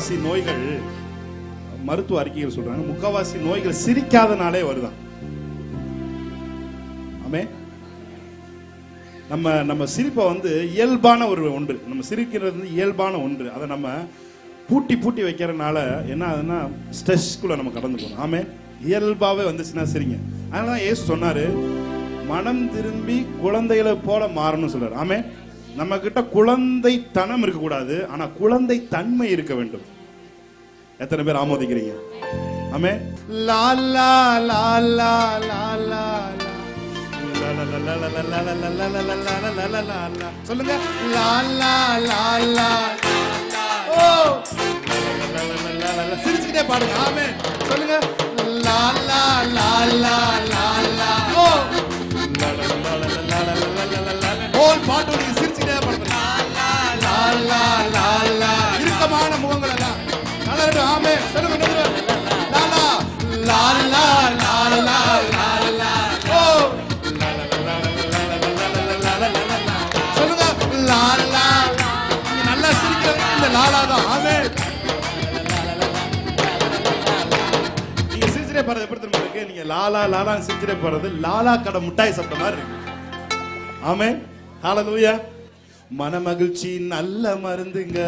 முக்காவாசி நோய்கள், மருத்துவ அறிக்கைகள் சொல்றாங்க, முக்காவாசி நோய்கள் சிரிக்காதனாலே வருதான். ஆமே. நம்ம சிரிப்பை இயல்பான ஒரு ஒன்று, நம்ம சிரிக்கிறது இயல்பான ஒன்று. அதை நம்ம பூட்டி வைக்கிறதுனால என்ன ஆகுதுன்னா ஸ்ட்ரெஸ்க்குள்ள நம்ம கடந்து போகணும். ஆமே. இயல்பாவே வந்துச்சுன்னா சரிங்க. அதனால ஏசு சொன்னாரு, மனம் திரும்பி குழந்தைகளை போல மாறணும்னு சொல்றாரு. ஆமே. நம்ம கிட்ட குழந்தைத்தனம் இருக்கக்கூடாது, ஆனா குழந்தை தன்மை இருக்க வேண்டும். எத்தனை பேர் ஆமோதிக்கிறீங்க? ஆமே. லா லா லா லா லா லா சொல்லுங்க. லா லா லா லா. ஓ, சிரிச்சுக்கிட்டே பாடுங்க. ஆமே. சொல்லுங்க. லா லா லா லா லா லா. ஓ, ஹோல் பாட்டு நீங்க சிரிச்சுக்கிட்டே பாடுங்க. லா லா லா லா. இறுக்கமான முகங்கள் எல்லாம் நல்லா இருக்கு. ஆமே. சொல்லுங்க. லா லா லா லா லா லா லா லா. ஓ, சொல்லுங்க. லா லா. நீங்க நல்லா சிரிக்கிறது இந்த லாலா தான். ஆமே. நீங்க சிரிச்சிட்டே போறது எப்படி தெரியுமா இருக்கு? நீங்க லாலா லாலா சிரிச்சிட்டே போறது லாலா கடை முட்டாய் சாப்பிட்ட மாதிரி இருக்கு. ஆமே. ஹல்லேலூயா. மனமகிழ்ச்சி நல்ல மருந்துங்க,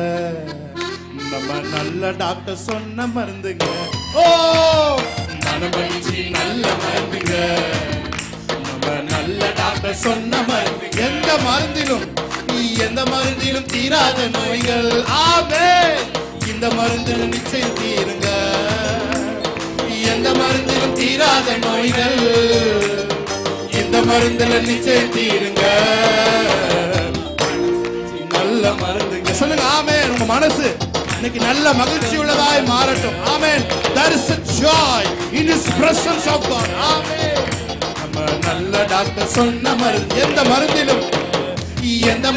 நம்ம நல்ல டாக்டர் சொன்ன மருந்துங்க. ஓ, மனமகிழ்ச்சி நல்ல மருந்துங்க, நம்ம நல்ல டாக்டர் சொன்ன மருந்து. எந்த மருந்திலும் தீராத நோய்கள். ஆமே. இந்த மருந்து நிச்சயம் தீருங்க. எந்த மருந்திலும் தீராத நோய்கள், இந்த மருந்துல நிச்சயம் தீருங்க. நல்ல மருந்துங்க. சொல்லுங்க. ஆமே. உங்க மனசு இன்னைக்கு நல்ல மகிழ்ச்சி உள்ளதாய் மாறட்டும். ஆமென். There is a joy in his presence of God. ஆமென். நம்ம நல்ல டாக்டர் சொன்ன மருந்து, எந்த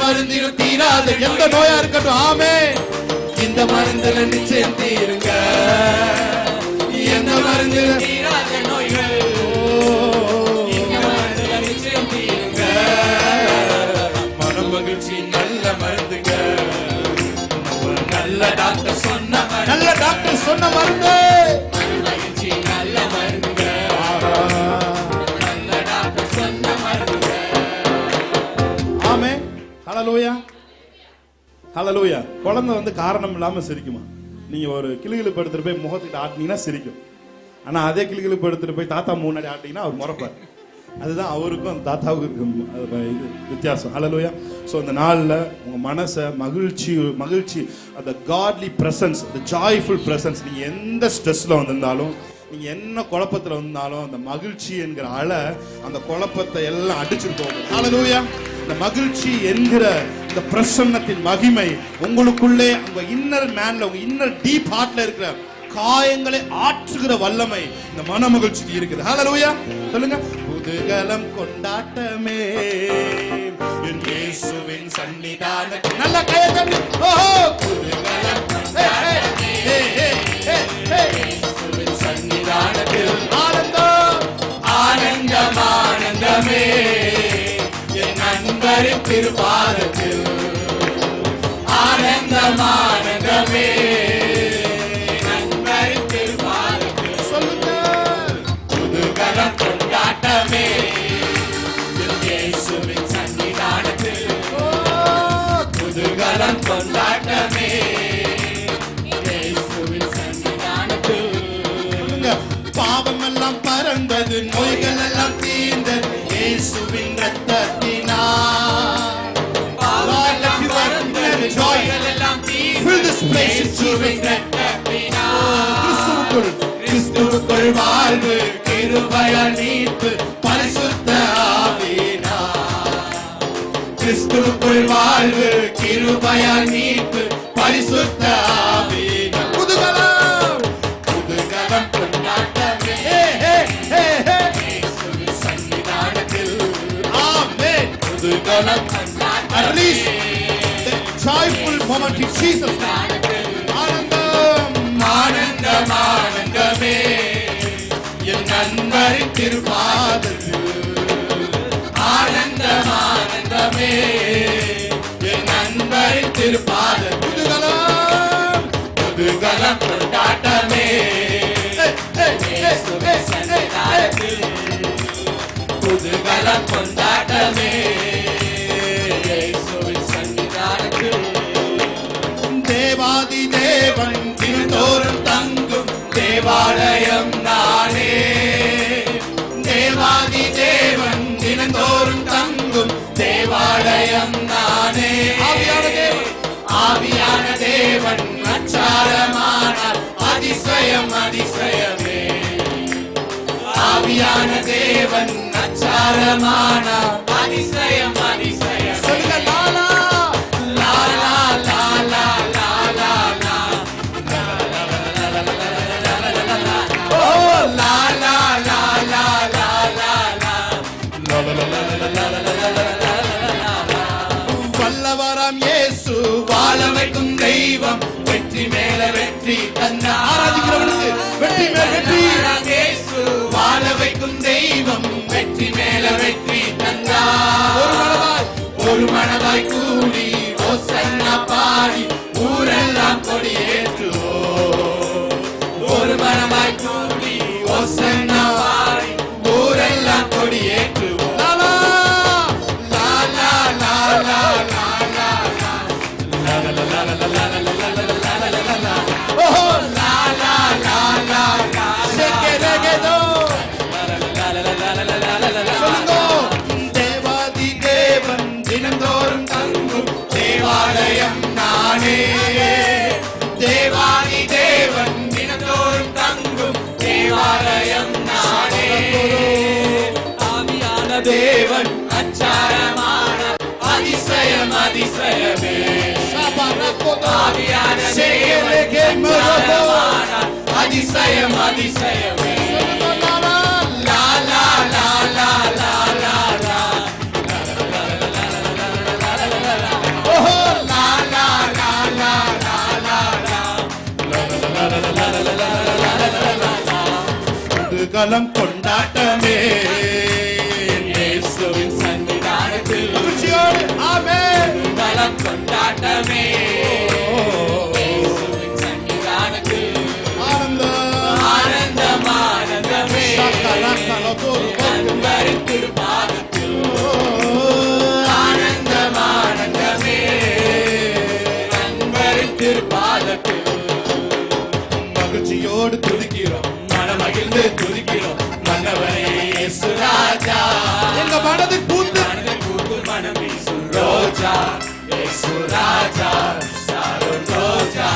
மருந்திலும் தீராத எந்த நோயா இருக்கட்டும். ஆமென். இந்த மருந்துல நிச்சயம் தீருங்க. எந்த மருந்திலும் தீராத நோய்கள், இந்த மருந்துல நிச்சயம் தீருங்க. மன மகிழ்ச்சி நல்ல மருந்துங்க, நல்ல டாக்டர் சொன்ன மருந்து. மகிழ்ச்சி நல்ல மருந்துங்க, நல்ல டாக்டர் சொன்ன மருந்துங்க. ஆமே. ஹல்லேலூயா. ஹல்லேலூயா. குழந்தை காரணம் இல்லாம சிரிக்குமா? நீங்க ஒரு கிளுகிளுப்பு எடுத்துட்டு போய் முகத்துக்கிட்ட ஆட்டினீங்கன்னா சிரிக்கும். ஆனா அதே கிளுகிளுப்பு எடுத்துட்டு போய் தாத்தா முன்னாடி ஆட்டினீங்கன்னா அவர் முறைப்பார். அதுதான் அவருக்கும் அந்த தாத்தாவுக்கும் இது வித்தியாசம். ஹல்லேலூயா. ஸோ இந்த நாளில் உங்கள் மனசை மகிழ்ச்சி அந்த காட்லி பிரசன்ஸ், அந்த ஜாய்ஃபுல் பிரசன்ஸ், நீங்கள் எந்த ஸ்ட்ரெஸ்ஸில் வந்திருந்தாலும், நீங்கள் என்ன குழப்பத்தில் வந்தாலும், அந்த மகிழ்ச்சி என்கிற அலை அந்த குழப்பத்தை எல்லாம் அடிச்சுட்டு போகும். ஹல்லேலூயா. இந்த மகிழ்ச்சி என்கிற இந்த பிரசன்னத்தின் மகிமை உங்களுக்குள்ளே, உங்கள் இன்னர் மேன்ல, உங்கள் இன்னர் டீப் ஹார்ட்ல இருக்கிற காயங்களை ஆற்றுகிற வல்லமை இந்த மன மகிழ்ச்சிக்கு இருக்குது. ஹல்லேலூயா. சொல்லுங்க. புதுகலம் கொண்டாட்டமே என் இயேசுவின் சன்னிதானத்தில். நல்ல கையை தட்டி. ஓஹோ. புதுகலம் கொண்டாட்டமே இயேசுவின் சன்னிதானத்தில். ஆனந்தம் ஆனந்தம் ஆனந்தமே என் நண்பரின் திருப்பாதத்தில். ஆனந்தம் ஆனந்தமே கொண்டாட்டமே இயேசுவின் சன்னிதானத்தில். புதுகலம் கொண்டாட்டமே இயேசுவின் சன்னிதானத்தில். பாவம் எல்லாம் பறந்தது, நோய்கள் எல்லாம் தீர்ந்தது இயேசுவின் ரத்தத்தினால். பாவம் பறந்தது, நோய்கள் எல்லாம் தீர்ந்தது இயேசுவின் ரத்தத்தினால். கிறிஸ்துவுக்குள் வாழ்வு, கிருபையால் மீட்பு, பரிசுத்த ஆவியினால். கிறிஸ்துவுக்குள் வாழ்வு, கிருபையால் மீட்பு, பரிசுத்த ஆவியினால். புதுகலம் கொண்டாட்டமே இயேசுவின் சன்னிதானத்தில். ஆமென். புதுகலம் கொண்டாட்டமே. The joyful moment in Jesus. ஆனந்தம் ஆனந்தம் ஆனந்தமே என் நண்பரின் திருப்பாதத்தில். ஆனந்தம் ஆனந்தமே என் நண்பரின் திருப்பாதத்தில். புதுகலம் புதுகலம் கொண்டாட்டமே இயேசுவின் சன்னிதானத்தில் புதுகலம் கொண்டாட்டமே இயேசுவின் சன்னிதானத்தில் தேவாதி தேவன் தினந்தோறும் தங்கும் தேவாலயம் நானே தேவாதி தேவன் தினந்தோறும் தங்கும் தேவாலயம் நானே ஆவியான தேவன் அச்சாரமானார் அதிசயம் அதிசயமே ஆவியான தேவன் அச்சாரமானார் அதிசயம் அதிசயம் சொல்லுங்க லாலா லாலா லாலா லாலா ஓ லாலா லாலா லாலா வல்லவராம் இயேசு வாழ வைக்கும் தெய்வம் வெற்றி மேல வெற்றி தந்த ஆராதிக்கிறவனுக்கு வெற்றி மேல் வெற்றி இயேசு வாழ வைக்கும் தெய்வம் வெற்றி மேல வெற்றி தந்தார் ஒரு மனதாய் கூடி ஓசன்னா பாடி ஊரெல்லாம் கொடியேற்றுவோம் ஒரு மனதாய் கூடி ஓசன்னா பாடி ஊரெல்லாம் கொடியேற்றுவோம் லாலா லாலா லாலா லாலா ஓஹோ லாலா லாலா செகரகதோ சொல்லுங்க தேவாதி தேவன் தினந்தோறும் தங்கும் தேவாலயம் நானே தேவாதி தேவன் தினந்தோறும் தங்கும் தேவாலயம் நானே ஆவியான தேவன் அச்சாரமான அதிசயம் அதிசயமே ஆவியான தேவன் அச்சாரமான அதிசயம் அதிசயமே லாலா லாலா லாலா லாலா ஓஹோ லாலா லாலா லாலா புதுகலம் கொண்டாட்டமே இயேசுவின் சன்னிதானத்தில் மகிழ்ச்சியோடு ஆமென் புதுகலம் கொண்டாட்டமே இயேசுவின் சன்னிதானத்தில் ஆனந்தம் ஆனந்தம் ஆனந்தமே அன்பரின் திருப்பாதத்தில் ஆனந்தம் ஆனந்தமே அன்பரின் திருப்பாதத்தில் மகிழ்ச்சியோடு துதிக்கிறோம் மனமகிழ்ந்து துதிக்கிறோம் மன்னவரே இயேசு ராஜா எங்க மனது பூந்து மனதில் பூத்து மனம் வீசும் ரோஜா இயேசு ராஜா சாரோன் ரோஜா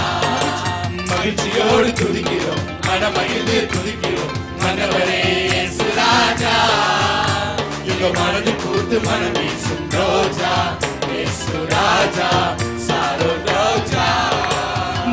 மகிழ்ச்சியோடு துதிக்கிறோம் மனமகிழ்ந்து துதிக்கிறோம் மன்னவரே இயேசு ராஜா எங்க மனதில் பூத்து மனம் வீசும் ரோஜா இயேசு ராஜா சாரோன் ரோஜா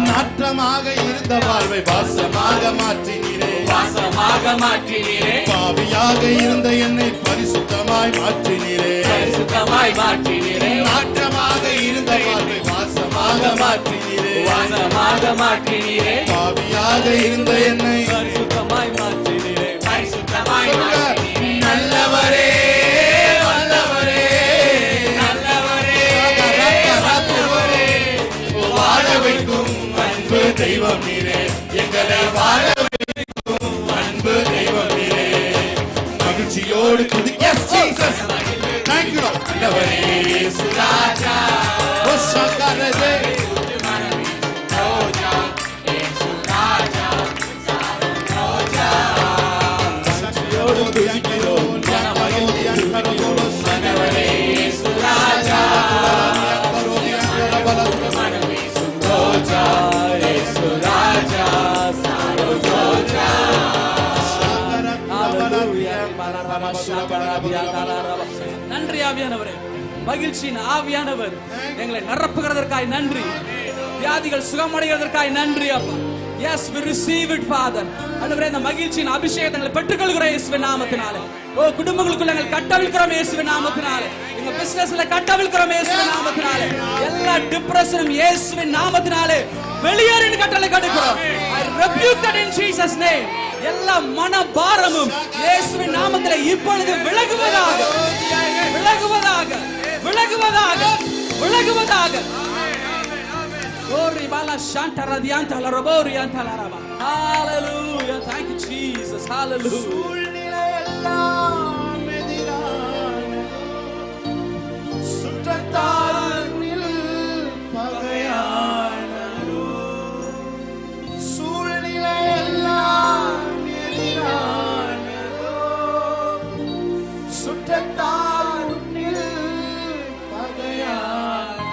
நாற்றமாக இருந்த வாழ்வை வாசமாக மாற்றினீரே வாசமாக மாற்றினீரே பாவியாக இருந்த என்னை பரிசுத்தமாய் மாற்றினீரே பரிசுத்தமாய் மாற்றினீரே நாற்றமாக இருந்த வாழ்வை வாசமாக மாற்றினீரே வாசமாக மாற்றினீரே பாவியாக இருந்த என்னை பரிசுத்தமாய் மாற்றினீரே பரிசுத்தமாய் சொல்லுங்க. மாற்றினீரே நல்லவரே வல்லவரே நல்லவரே நல்லவரே வாழ வைக்கும் அன்பு தெய்வம் நீரே எங்களை வாழ வைக்கும் அன்பு தெய்வம் நீரே மகிழ்ச்சியோடு துதி Yes, Jesus. Thank you, Lord. நல்லவரே இயேசு ராஜா ஓ சங்கரதே ரோஜா இயேசு ராஜா ரோஜா மகிழ்ச்சியோடு துதிக்கிறோம் மனவரே இயேசு ராஜா மனம் வீசும் ரோஜா இயேசு ராஜா சாரோ ரோஜா நன்றி ஆவியானவரே, மகிழ்ச்சியின் ஆவியானவர் எங்களை நிரப்புகிறதற்காய் நன்றி, வியாதிகள் சுகமடைகிறதற்காய் நன்றி அப்பா. Yes, we receive it, Father. ஆண்டவரே, இந்த மகிழ்ச்சியின் அபிஷேகத்தை நாங்கள் பெற்றுக்கொள்கிறோம் இயேசுவின் நாமத்தினாலே. ஓ குடும்பங்களுக்குள்ள நாங்கள் கட்டவிழ்க்கிறோம் இயேசுவின் நாமத்தினாலே. எங்க பிசினஸ்ல கட்டவிழ்க்கிறோம் இயேசுவின் நாமத்தினாலே. எல்லா டிப்ரஷனும் இயேசுவின் நாமத்தினாலே வெளியேறின கட்டளை கொடுக்கிறோம். I rebuke that in Jesus name. எல்லா மன பாரமும் இயேசுவின் நாமத்திலே இப்பொழுது விலகுவதாக, விலகுவதாக, விலகுவதாக, விலகுவதாக. Ori bala shanta radianta la robori anta la raba. Hallelujah. Thank you, Jesus. Hallelujah. சூழ்நிலை எல்லாம் எதிரானதோ, சுற்றத்தாரில் பகையானதோ, சூழ்நிலை எல்லாம் எதிரானதோ, சுற்றத்தாரில் பகையானதோ,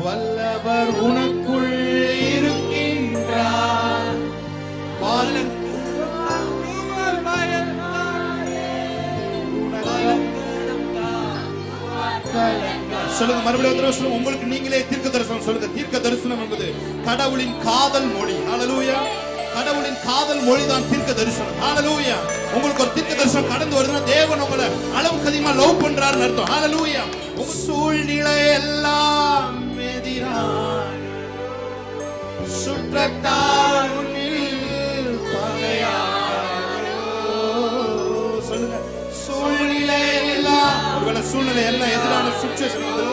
வல்லவர் உனக்குள் இருக்கின்றார். சொல்லுங்க, மறுபடியும் சொல்லுங்க. உங்களுக்கு நீங்களே தீர்க்க தரிசனம் சொல்லுங்க. தீர்க்க தரிசனம் என்பது கடவுளின் காதல் மொழி. ஹalleluya. கடவுளின் காதல் மொழி தான் தீர்க்க தரிசனம். ஹalleluya. உங்களுக்கு ஒரு தீர்க்க தரிசனம் கடந்து வருதுன்னா தேவன் உங்களை அளவுக்கு அதிகமா லவ் பண்றாருன்னு அர்த்தம். ஹalleluya. உங்க சூழ்நிலை எல்லாம் எதிரான சுற்றத்தார் முன்னில் பகையானோ. சொல்லுங்க, சூழ்நிலை எல்லாம், ஒருவேளை சூழ்நிலை எல்லாம் எதிரான சுச்சுவேஷன் வந்து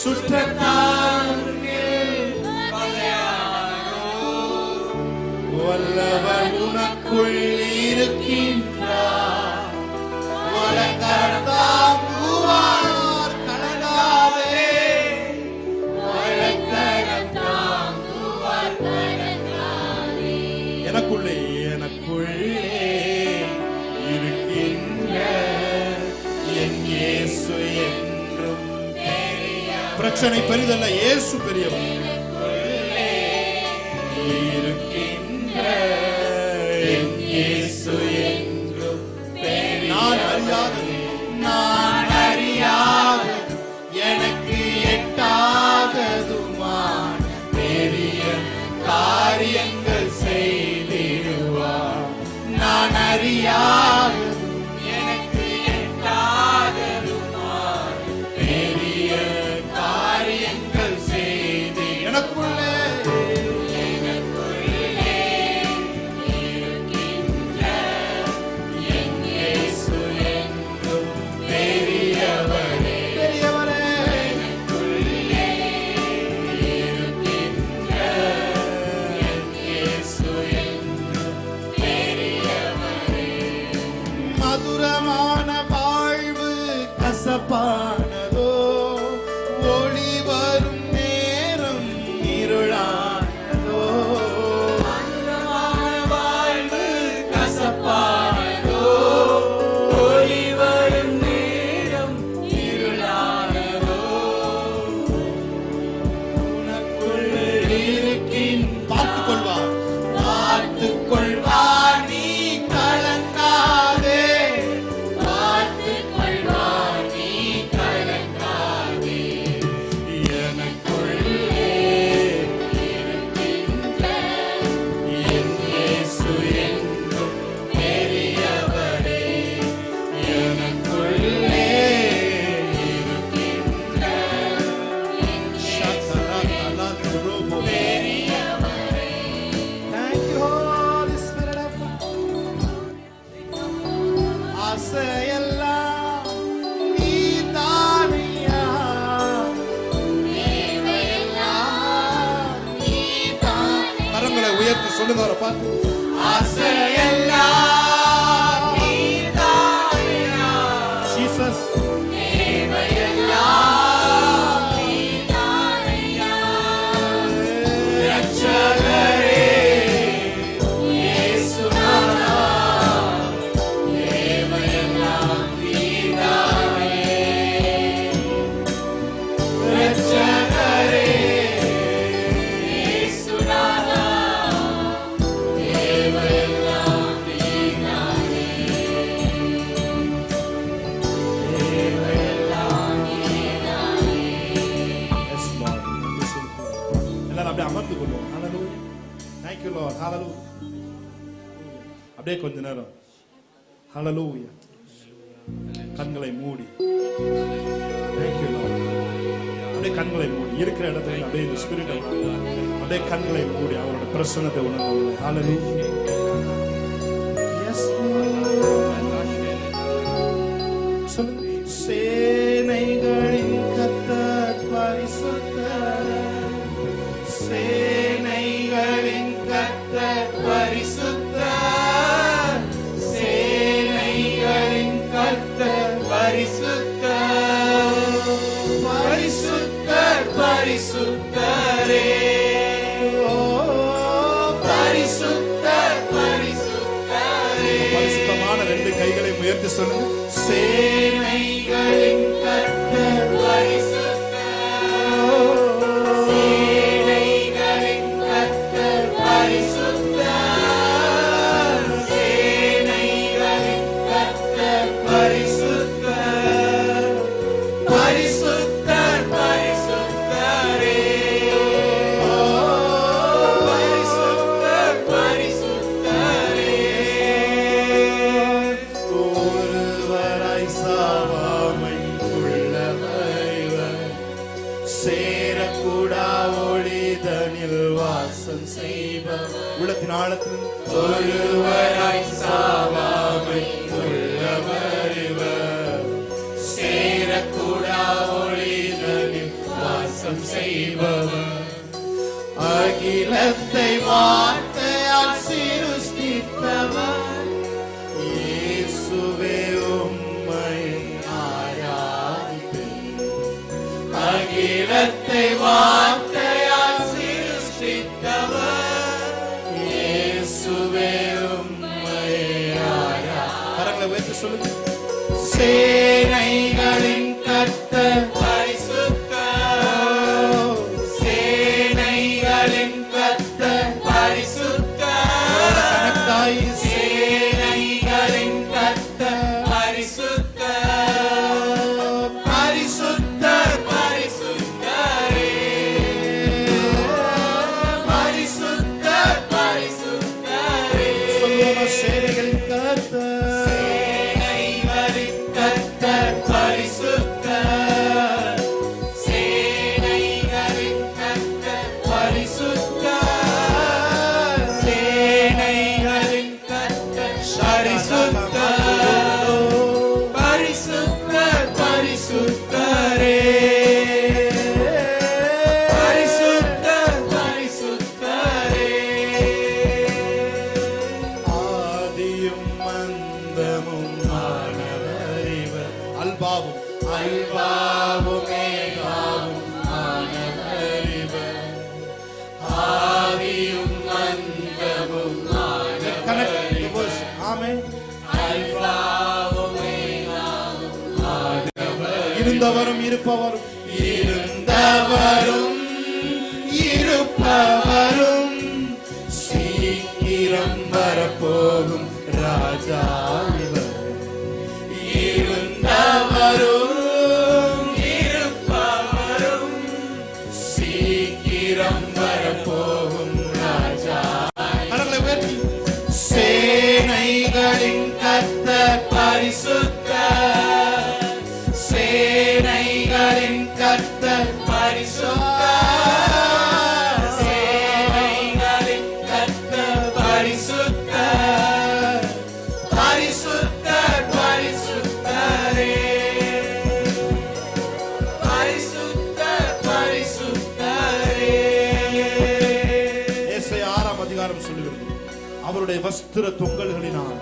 சுற்றத்தார் முன்னில் பகையானோ, வல்லவர் உனக்குள் இருக்கின்றார். வழக்கரம் தாங்குவார் கலங்காதே, வழக்கரம் தாங்குவார் கலங்காதே. எனக்குள்ளே இருக்கின்ற என் இயேசு என்றும் பெரியவர். பிரச்சனை பெரிதல்ல, இயேசு பெரியவர். இருக்கின்ற என் இயேசு என்றும் பெரியவர். நான் அறியாதது எனக்கு எட்டாததுமான பெரிய காரியங்கள் செய்திடுவார். நான் அறியாதது எனக்கு எட்டாததுமான பெரிய காரியங்கள் செய்து எனக்குள்ளே இருக்கின்ற என் இயேசு என்றும் பெரியவரே. பெரியவரே, எனக்குள்ளே இருக்கின்ற என் இயேசு என்றும் பெரியவரே. மதுரமான வாழ்வு கசப்பானதோ, ஒளி வரும் நேரம் இருளானதோ. மதுரமான வாழ்வு கசப்பானதோ, ஒளி வரும் நேரம் இருளானதோ. உனக்குள் இருக்கின் பார்த்துக்கொள்வார், பார்த்துக்கொள்வார். நீ கலங்காதே, பார்த்துக்கொள்வார். நீ கலங்காதே. எனக்குள்ளே இருக்கின்ற என் இயேசு என்றும் பெரியவரே. எனக்குள்ளே இருக்கின்ற பெரியவரே. Thank you, Holy Spirit of God. ஆசையெல்லாம் நீதானையா, தேவையெல்லாம் நீதானையா. கரங்களை உயர்த்தி சொல்லுங்க அவரை பார்த்து. ஆசையெல்லாம் நீதானையா, ஜீசஸ். தேவையெல்லாம் நீதானையா, ரட்சகரே இயேசுநாதா. தேவையெல்லாம் நீதானே, ரட்சகரே இயேசுநாதா. தேவையெல்லாம் நீதானே, தேவையெல்லாம் நீதானே. Yes, Lord. எல்லாரும் அப்படியே அமர்ந்து கொள்வோம். Hallelujah. Thank you, Lord. Hallelujah. அப்படியே கொஞ்ச நேரம் Hallelujah. கண்களை மூடி. Thank you, Lord. அப்படியே கண்களை மூடி இருக்கிற இடத்துல அப்படியே இந்த ஸ்பிரிட் அப்படியே கண்களை மூடி அவரோட பிரசன்னத்தை உணர்ந்து. Hallelujah. Yes, Lord. சேனைகளின் கர்த்தர் பரிசுத்தர். விருப்பமான 2 கைகளை உயர்த்தி சொல்லுங்க. சேனைகளின் கர்த்தர் பரிசுத்தர், சேனைகளின் கர்த்தர் பரிசுத்தர், சேனைகளின் கர்த்தர் பரிசுத்தர், பரிசுத்தர் பரிசுத்தரே, பரிசுத்தர் பரிசுத்தரே. ஒருவராய் சாவாமை உள்ளவர், சேரக்கூடா ஒளிதனில் வாசம் செய்பவர். உள்ளத்தின் ஆழத்தில் ஒருவராய் சாவாமை உள்ளவர் இவர், சேரக்கூடா ஒளிதனில் வாசம் செய்பவர், அகிலத்தை வார்த்தையால் சிருஷ்டித்தவர், இயேசுவே உம்மை ஆராதிப்பேன். அகிலத்தை வார்த்தையால் சிருஷ்டித்தவர், இயேசுவே உம்மை ஆராதிப்பேன். கரங்களை உயர்த்தி சொல்லுங்க. சேனைகளின் கர்த்தர் பரிசுத்தர், சேனைகளின் கர்த்தர் பரிசுத்தர், சேனைகளின் கர்த்தர் பரிசுத்தர், பரிசுத்தர் பரிசுத்தரே, பரிசுத்தர் பரிசுத்தரே. சேனைகளின் கர்த்தர், சேனைகளின் கர்த்தர் பரிசுத்தர், சேனைகளின் கர்த்தர் பரிசுத்தர், சேனைகளின் கர்த்தர் பரிசுத்தர், பரிசுத்தர் பரிசுத்தரே, பரிசுத்தர் பரிசுத்தரே. ஆதியும் மந்தமும் ஆனவர் இவர். அல்பாவும் அல்பாவும் மேகாவும் ஆனவர் இவர், ஆதியும் அந்தமும் ஆனவர் இவர், ஆமென். அல்பாவும் மேகாவும் ஆனவர், இருந்தவரும் இருப்பவரும் இருந்தவரும் இருப்பவரும், சீக்கிரம் வரப்போகும் ராஜா இவர், இருந்தவரும் இருப்பவரும், சீக்கிரம் வரப்போகும் ராஜா. கரங்களை உயர்த்தி சேனைகளின் கர்த்தர் பரிசுத்தர், சேனைகளின் கர்த்தர் பரிசுத்தர், சேனைகளின் கர்த்தர் பரிசுத்தர், பரிசுத்தர் பரிசுத்தரே, பரிசுத்தர் பரிசுத்தரே. ஏசாயா 6ஆம் அதிகாரம் சொல்லுகிறது, அவருடைய வஸ்திர தொங்கல்களினால்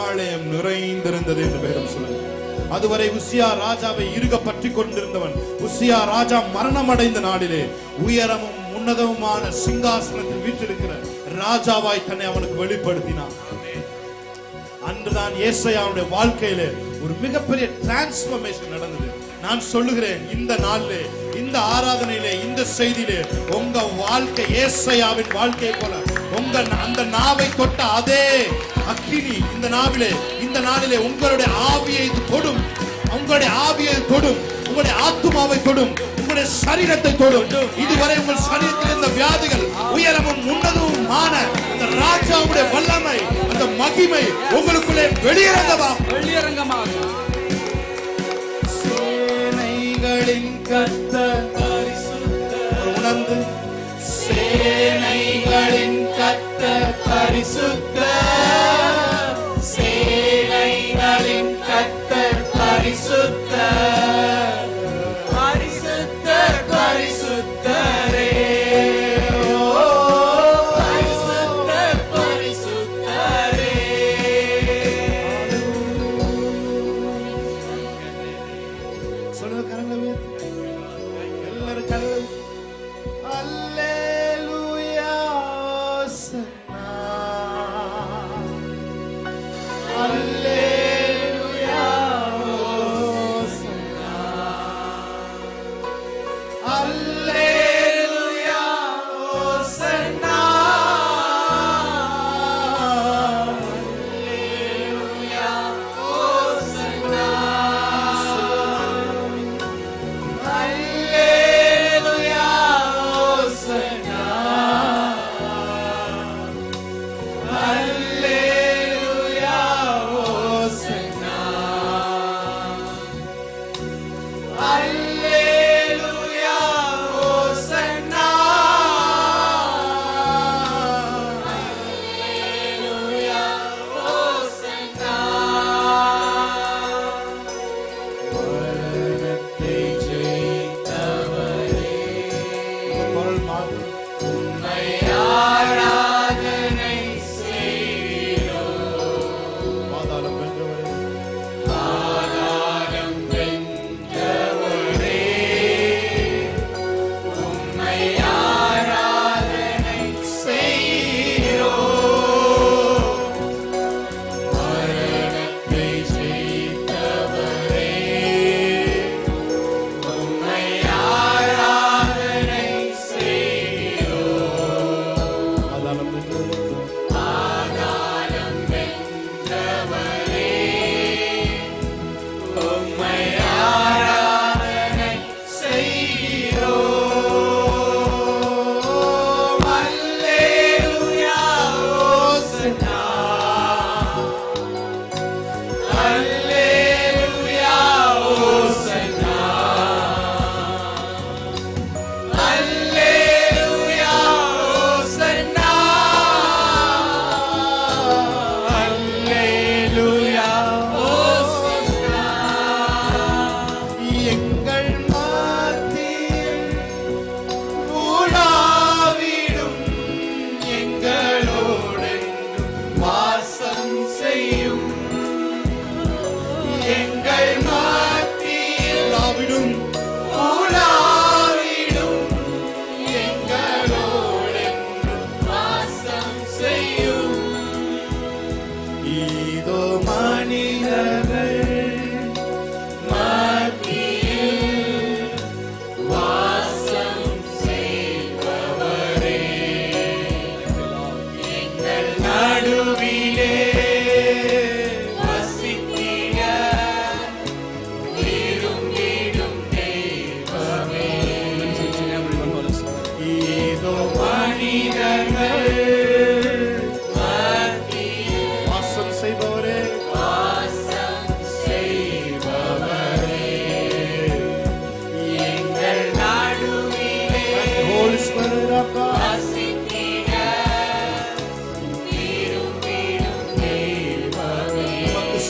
ஆலயம் நிறைந்திருந்தது என்று வேதம் சொல்லுகிறது. அதுவரை உசியா ராஜாவை இறுக பற்றி கொண்டிருந்தவன், உசியா ராஜா மரணம் அடைந்த நாளிலே உயரமும் உன்னதமுமான சிங்காசனத்தில் வீற்றிருக்கிற ராஜாவாய் தன்னை அவனுக்கு வெளிப்படுத்தினான். அன்றுதான் ஏசாயாவுடைய வாழ்க்கையிலே ஒரு மிகப்பெரிய டிரான்ஸ்ஃபர்மேஷன் நடந்தது. நான் சொல்லுகிறேன், இந்த நாளிலே, இந்த ஆராதனையிலே, இந்த செய்தியிலே உங்க வாழ்க்கை ஏசாயாவின் வாழ்க்கையை போல உங்க அந்த நாவை தொட்ட அதே அக்கினி இந்த நாளிலே உங்களுடைய ஆவியை தொடும், உங்களுடைய ஆவியை தொடும், உங்களுடைய ஆத்துமாவை தொடும், உங்களுடைய சரீரத்தை தொடும். இதுவரை உங்கள் சரீரத்தில் இருந்த வியாதிகள் உயரமும் உன்னதமுமான அந்த ராஜாவுடைய வல்லமை, அந்த மகிமை உங்களுக்குள்ளே வெளியிறங்கமாக. சேனைகளின் கர்த்தர் பரிசுத்தர், உணர்ந்து சேனைகளின் கர்த்தர் பரிசுத்தர், சேனைகளின் கர்த்தர் பரிசுத்தர், பரிசுத்தர் பரிசுத்தரே, பரிசுத்தர் பரிசுத்தரே. சொல்லுங்க கரங்களை உயர்த்தி. எல்லாரும் கரங்களை. அல்லேலூயா, ஓசன்னா.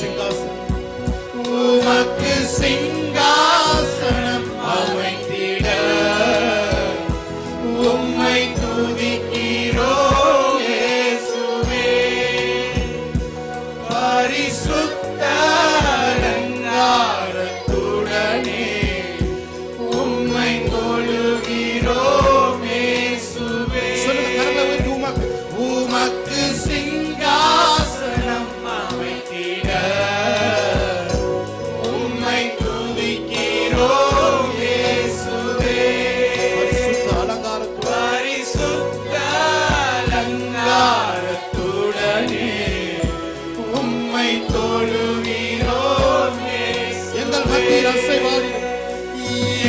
சிங்காசனம் உமக்கு சிங்காசனம் அமைத்திட உம்மை துதிக்கிறோம் இயேசுவே. பரிசுத்த அலங்காரத்துடனே உம்மை தொழுகிறோம் இயேசுவே. உமக்கு சிங்காசனம் அமைத்திட உம்மை துதிக்கிறோம் இயேசுவே. பரிசுத்த அலங்காரத்துடனே உம்மை தொழுகிறோம் இயேசுவே. எங்கள் மத்தியில் அசைவாடி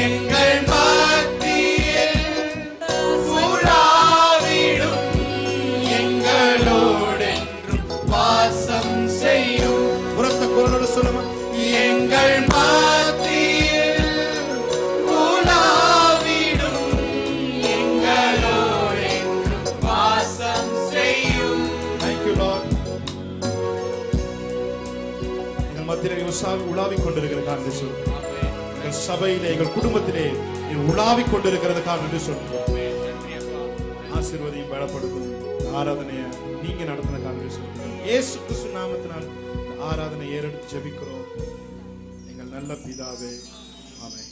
எங்கள் மத்தியில் உலாவிடும் எங்களோடென்றும் வாசம் செய்யும். உரத்த குரலோடு சொல்லுமா. எங்கள் மத்தியில் உலாவிடும் எங்களோடென்றும் வாசம் செய்யும். Thank you, Lord. எங்கள் மத்தியிலே உலாவிக் கொண்டிருக்கிறதுக்காக நன்றி சொல்லுங்கள். எங்கள் சபையிலே எங்கள் குடும்பத்திலே நீ உலாவிக் கொண்டிருக்கிறதுக்காக நன்றி சொல்லுங்கள். ஆசீர்வதியும் பலப்படுத்தும் ஆராதனையை நீங்க நடத்தினதுக்காக நன்றி சொல்லுங்கள். இயேசு கிறிஸ்து நாமத்தினால் ஆராதனை ஏறெடுத்து ஜெபிக்கிறோம் எங்கள் நல்ல பிதாவே. ஆமென்.